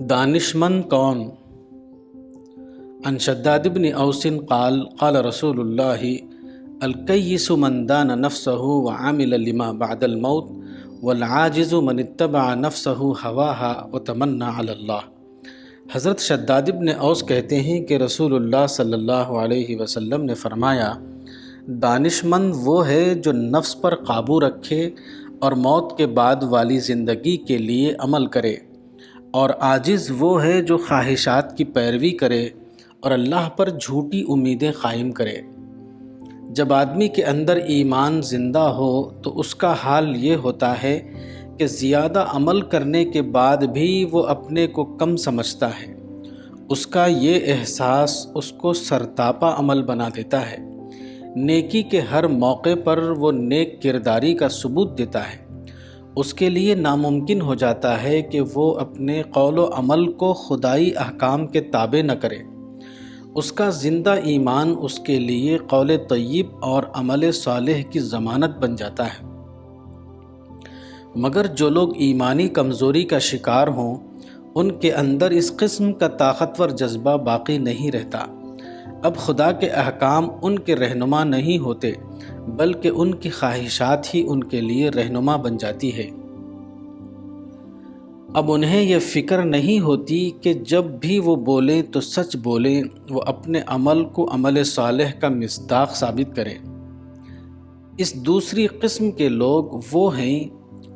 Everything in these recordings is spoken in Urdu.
دانشمند کون؟ عن شداد بن اوس قال قال رسول اللہ الکیس من دان نفسہ وعمل لما بعد الموت والعاجز من اتبع نفسہ ہواها وتمنى علی اللہ۔ حضرت شداد بن اوس کہتے ہیں کہ رسول اللہ صلی اللہ علیہ وسلم نے فرمایا، دانشمند وہ ہے جو نفس پر قابو رکھے اور موت کے بعد والی زندگی کے لیے عمل کرے، اور عاجز وہ ہے جو خواہشات کی پیروی کرے اور اللہ پر جھوٹی امیدیں قائم کرے۔ جب آدمی کے اندر ایمان زندہ ہو تو اس کا حال یہ ہوتا ہے کہ زیادہ عمل کرنے کے بعد بھی وہ اپنے کو کم سمجھتا ہے۔ اس کا یہ احساس اس کو سرتاپا عمل بنا دیتا ہے۔ نیکی کے ہر موقع پر وہ نیک کرداری کا ثبوت دیتا ہے۔ اس کے لیے ناممکن ہو جاتا ہے کہ وہ اپنے قول و عمل کو خدائی احکام کے تابع نہ کرے۔ اس کا زندہ ایمان اس کے لیے قول طیب اور عمل صالح کی ضمانت بن جاتا ہے۔ مگر جو لوگ ایمانی کمزوری کا شکار ہوں، ان کے اندر اس قسم کا طاقتور جذبہ باقی نہیں رہتا۔ اب خدا کے احکام ان کے رہنما نہیں ہوتے، بلکہ ان کی خواہشات ہی ان کے لیے رہنما بن جاتی ہے۔ اب انہیں یہ فکر نہیں ہوتی کہ جب بھی وہ بولیں تو سچ بولیں، وہ اپنے عمل کو عمل صالح کا مصداق ثابت کریں۔ اس دوسری قسم کے لوگ وہ ہیں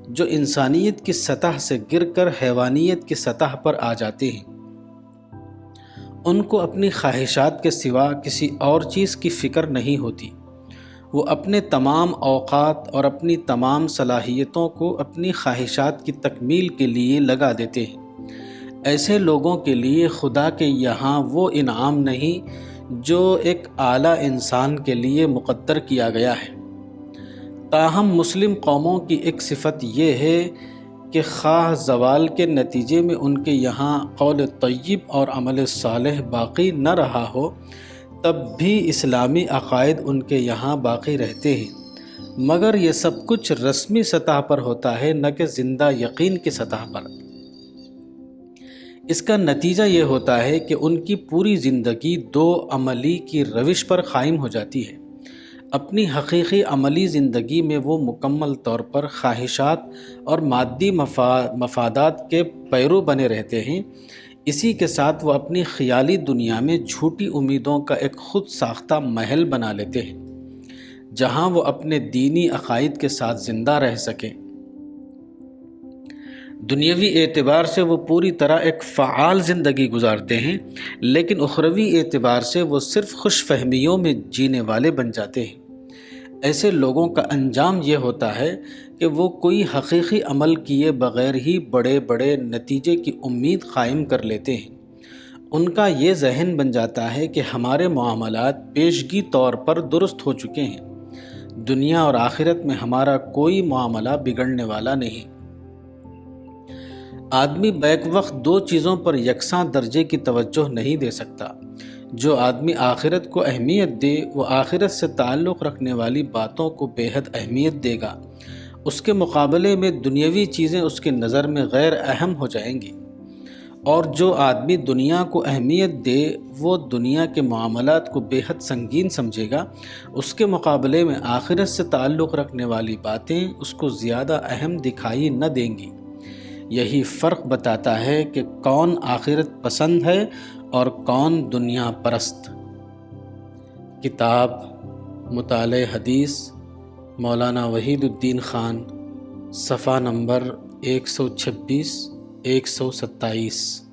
جو انسانیت کی سطح سے گر کر حیوانیت کی سطح پر آ جاتے ہیں۔ ان کو اپنی خواہشات کے سوا کسی اور چیز کی فکر نہیں ہوتی۔ وہ اپنے تمام اوقات اور اپنی تمام صلاحیتوں کو اپنی خواہشات کی تکمیل کے لیے لگا دیتے ہیں۔ ایسے لوگوں کے لیے خدا کے یہاں وہ انعام نہیں جو ایک اعلیٰ انسان کے لیے مقدر کیا گیا ہے۔ تاہم مسلم قوموں کی ایک صفت یہ ہے کہ خواہ زوال کے نتیجے میں ان کے یہاں قول طیب اور عمل صالح باقی نہ رہا ہو، تب بھی اسلامی عقائد ان کے یہاں باقی رہتے ہیں، مگر یہ سب کچھ رسمی سطح پر ہوتا ہے، نہ کہ زندہ یقین کی سطح پر۔ اس کا نتیجہ یہ ہوتا ہے کہ ان کی پوری زندگی دو عملی کی روش پر قائم ہو جاتی ہے۔ اپنی حقیقی عملی زندگی میں وہ مکمل طور پر خواہشات اور مادی مفادات کے پیرو بنے رہتے ہیں۔ اسی کے ساتھ وہ اپنی خیالی دنیا میں جھوٹی امیدوں کا ایک خود ساختہ محل بنا لیتے ہیں، جہاں وہ اپنے دینی عقائد کے ساتھ زندہ رہ سکیں۔ دنیاوی اعتبار سے وہ پوری طرح ایک فعال زندگی گزارتے ہیں، لیکن اخروی اعتبار سے وہ صرف خوش فہمیوں میں جینے والے بن جاتے ہیں۔ ایسے لوگوں کا انجام یہ ہوتا ہے کہ وہ کوئی حقیقی عمل کیے بغیر ہی بڑے بڑے نتیجے کی امید قائم کر لیتے ہیں۔ ان کا یہ ذہن بن جاتا ہے کہ ہمارے معاملات پیشگی طور پر درست ہو چکے ہیں، دنیا اور آخرت میں ہمارا کوئی معاملہ بگڑنے والا نہیں۔ آدمی بیک وقت دو چیزوں پر یکساں درجے کی توجہ نہیں دے سکتا۔ جو آدمی آخرت کو اہمیت دے، وہ آخرت سے تعلق رکھنے والی باتوں کو بے حد اہمیت دے گا۔ اس کے مقابلے میں دنیاوی چیزیں اس کی نظر میں غیر اہم ہو جائیں گی، اور جو آدمی دنیا کو اہمیت دے وہ دنیا کے معاملات کو بے حد سنگین سمجھے گا۔ اس کے مقابلے میں آخرت سے تعلق رکھنے والی باتیں اس کو زیادہ اہم دکھائی نہ دیں گی۔ یہی فرق بتاتا ہے کہ کون آخرت پسند ہے اور کون دنیا پرست۔ کتاب مطالعہ حدیث مولانا وحید الدین خان، صفحہ نمبر 126 127۔